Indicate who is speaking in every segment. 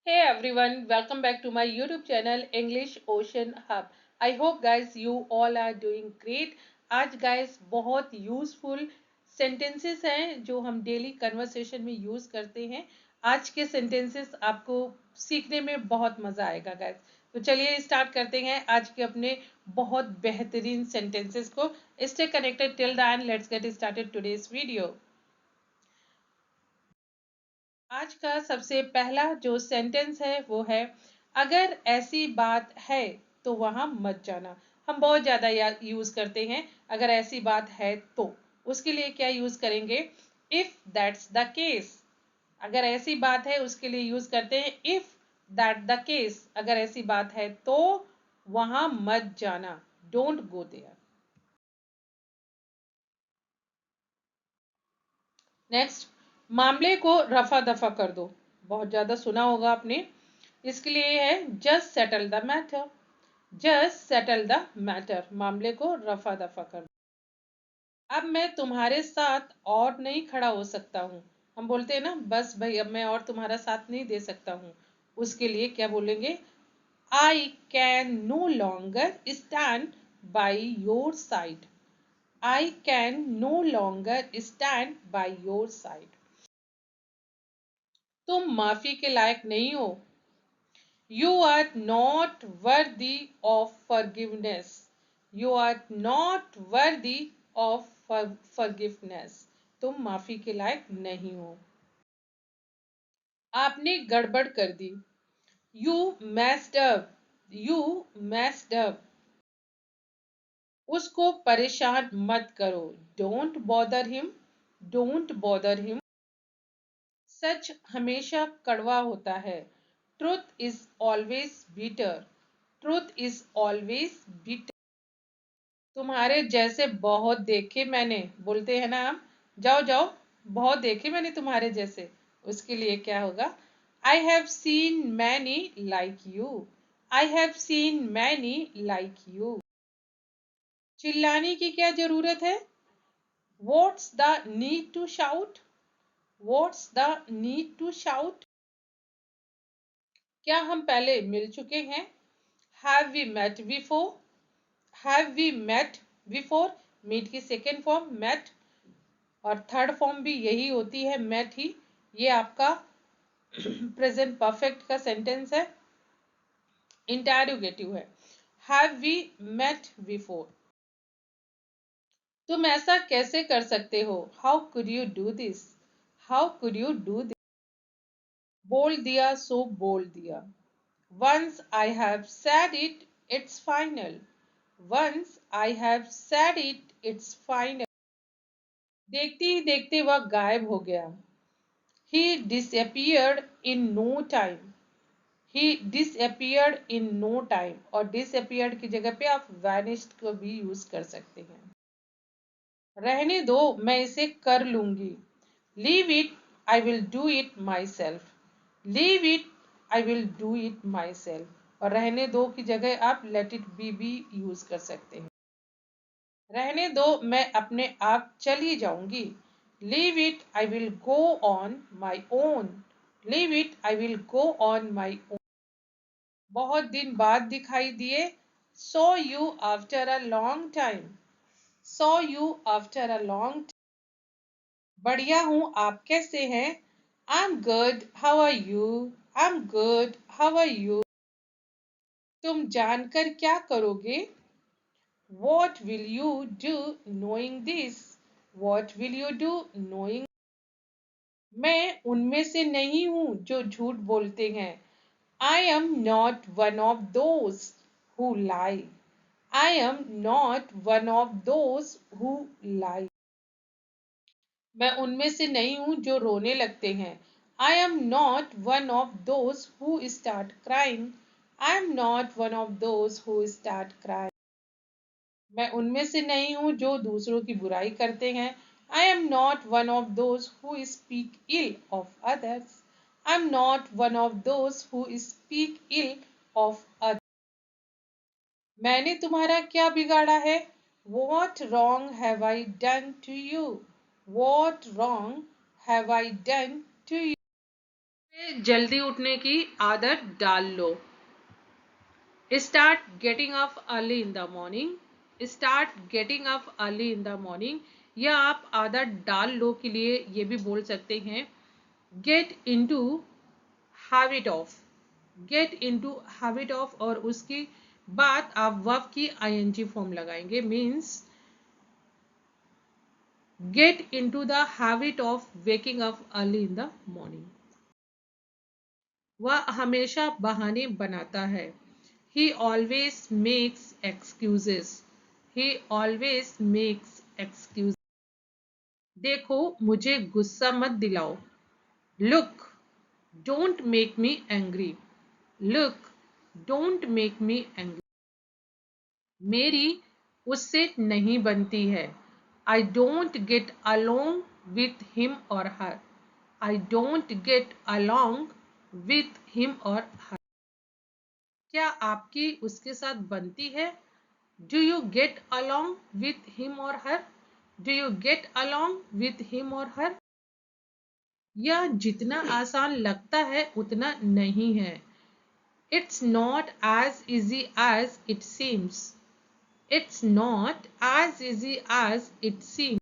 Speaker 1: Hey everyone, welcome back to my YouTube channel English Ocean Hub. I hope guys you all are doing great. आज guys बहुत useful sentences हैं जो हम daily conversation में use करते हैं. आज के sentences आपको सीखने में बहुत मजा आएगा guys. तो चलिए स्टार्ट करते हैं आज के अपने बहुत बेहतरीन sentences को. Stay connected till then. Let's get started today's video. आज का सबसे पहला जो सेंटेंस है वो है अगर ऐसी बात है तो वहां मत जाना. हम बहुत ज्यादा यूज करते हैं अगर ऐसी बात है तो. उसके लिए क्या यूज करेंगे? If that's the case. अगर ऐसी बात है उसके लिए यूज करते हैं इफ दैट द केस. अगर ऐसी बात है तो वहां मत जाना. Don't go there. नेक्स्ट, मामले को रफा दफा कर दो. बहुत ज्यादा सुना होगा आपने. इसके लिए है just settle the matter. Just settle the matter. मामले को रफा दफा कर दो. अब मैं तुम्हारे साथ और नहीं खड़ा हो सकता हूँ. हम बोलते हैं ना बस भाई अब मैं और तुम्हारा साथ नहीं दे सकता हूँ. उसके लिए क्या बोलेंगे? I can no longer stand by your side. I can no longer stand by your side. तुम माफी के लायक नहीं हो. You are not worthy of forgiveness. You are not worthy of forgiveness. तुम माफी के लायक नहीं हो. आपने गड़बड़ कर दी. You messed up. You messed up. उसको परेशान मत करो. Don't bother him. Don't bother him. सच हमेशा कड़वा होता है. Truth is always bitter. Truth is always bitter. तुम्हारे जैसे बहुत देखे मैंने. बोलते हैं ना हम. जाओ जाओ, बहुत देखे मैंने तुम्हारे जैसे. उसके लिए क्या होगा? I have seen many like you. I have seen many like you. चिल्लाने की क्या जरूरत है? What's the need to shout. What's the need to shout. क्या हम पहले मिल चुके हैं? Have we met before. Have we met before. Meet की सेकेंड फॉर्म मेट और थर्ड फॉर्म भी यही होती है, मेट ही. ये आपका प्रेजेंट परफेक्ट का सेंटेंस है. इंटरोगेटिव है. Have we met before. तुम ऐसा कैसे कर सकते हो? How could you do this. How could you do this. बोल दिया सो बोल दिया. Once I have said it it's final. Once I have said it it's final. देखते ही देखते वह गायब हो गया. He disappeared in no time. He disappeared in no time. और disappeared की जगह पे आप vanished को भी यूज कर सकते हैं. रहने दो, मैं इसे कर लूंगी. Leave it, I will do it myself. Leave it, I will do it myself. और रहने दो की जगह आप let it be भी यूज कर सकते हैं. रहने दो, मैं अपने आप चली जाऊंगी. Leave it, I will go on my own. Leave it, I will go on my own. बहुत दिन बाद दिखाई दिए. Saw you after a long time. Saw you after a long time. बढ़िया हूँ, आप कैसे हैं? I'm good, how are you? I'm good, how are you? तुम जानकर क्या करोगे? What will you do knowing this? What will you do knowing? मैं उनमें से नहीं हूं जो झूठ बोलते हैं. I am not one of those who lie. I am not one of those who lie. मैं उनमें से नहीं हूं जो रोने लगते हैं. I am not one of those who start crying. I am not one of those who start crying. मैं उनमें से नहीं हूं जो दूसरों की बुराई करते हैं. I am not one of those who speak ill of others. I am not one of those who speak ill of others. मैंने तुम्हारा क्या बिगाड़ा है? What wrong have I done to you? What wrong have I done to you? जल्दी उठने की आदत डाल लो। Start getting up early in the morning. Start getting up early in the morning, या आप आदत डाल लो के लिए ये भी बोल सकते हैं get into habit of. Get into habit of, और उसकी बाद आप वर्ब की आईएनजी फॉर्म लगाएंगे, means get into the habit of waking up early in the morning. वह हमेशा बहाने बनाता है। He always makes excuses. He always makes excuses. देखो, मुझे गुस्सा मत दिलाओ। Look, don't make me angry. Look, don't make me angry. मेरी उससे नहीं बनती है। I don't get along with him or her. I don't get along with him or her. क्या आपकी उसके साथ बनती है? Do you get along with him or her? Do you get along with him or her? यह जितना आसान लगता है उतना नहीं है। It's not as easy as it seems. It's not as easy as it seems.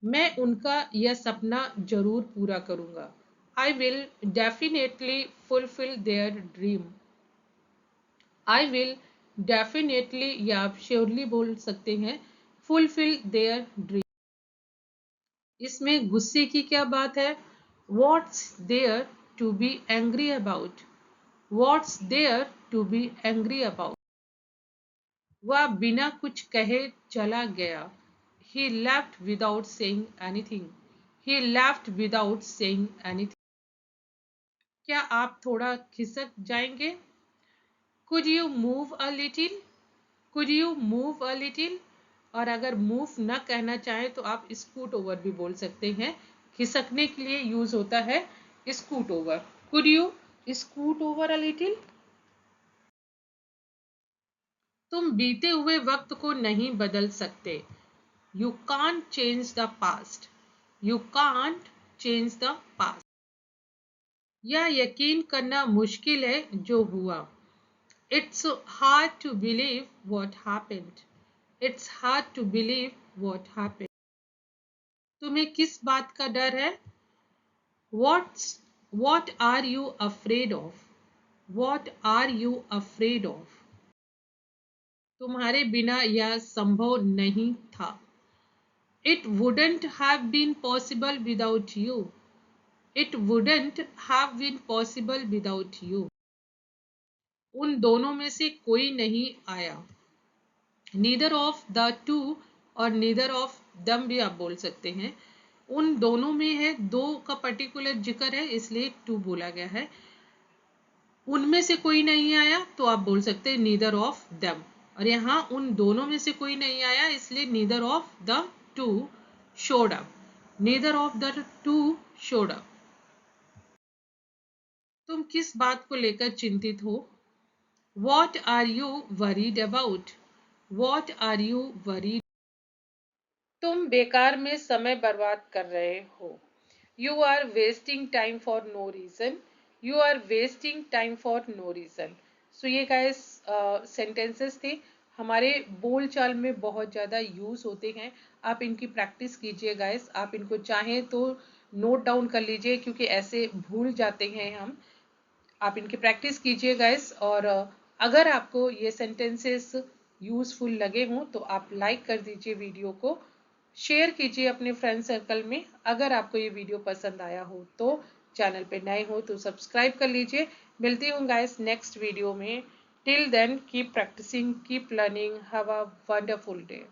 Speaker 1: मैं उनका यह सपना जरूर पूरा करूंगा। I will definitely fulfill their dream. I will definitely, या आप श्योरली बोल सकते हैं, fulfill their dream. इसमें गुस्से की क्या बात है? What's there to be angry about? What's there to be angry about? वह बिना कुछ कहे चला गया। He left without saying anything. He left without saying anything. क्या आप थोड़ा खिसक जाएंगे? Could you move a little? Could you move a little? और अगर मूव न कहना चाहे तो आप स्कूट ओवर भी बोल सकते हैं। खिसकने के लिए यूज होता है scoot over. Could you scoot over a little? तुम बीते हुए वक्त को नहीं बदल सकते। You can't change the past. You can't change the past. यह यकीन करना मुश्किल है जो हुआ। It's hard to believe what happened. It's hard to believe what happened. तुम्हें किस बात का डर है? What are you afraid of? What are you afraid of? तुम्हारे बिना यह संभव नहीं था। It wouldn't have been possible without you. It wouldn't have been possible without you. उन दोनों में से कोई नहीं आया। नीदर ऑफ द टू और नीदर ऑफ दम भी आप बोल सकते हैं। उन दोनों में है, दो का पर्टिकुलर जिक्र है इसलिए टू बोला गया है। उनमें से कोई नहीं आया तो आप बोल सकते हैं नीदर ऑफ दम, और यहाँ उन दोनों में से कोई नहीं आया इसलिए neither of the two showed up. Neither of the two showed up. तुम किस बात को लेकर चिंतित हो? What are you worried about? What are you worried? तुम बेकार में समय बर्बाद कर रहे हो। You are wasting time for no reason. You are wasting time for no reason. So ये guys sentences थे, हमारे बोल चाल में बहुत ज़्यादा यूज होते हैं। आप इनकी प्रैक्टिस कीजिए गाइस। आप इनको चाहें तो नोट डाउन कर लीजिए क्योंकि ऐसे भूल जाते हैं हम। आप इनकी प्रैक्टिस कीजिए गाइस, और अगर आपको ये सेंटेंसेस यूजफुल लगे हों तो आप लाइक कर दीजिए वीडियो को, शेयर कीजिए अपने फ्रेंड सर्कल में। अगर आपको ये वीडियो पसंद आया हो तो चैनल पे नए हो तो सब्सक्राइब कर लीजिए। मिलती हूँ गाइस नेक्स्ट वीडियो में। Till then keep practising, keep learning, have a wonderful day.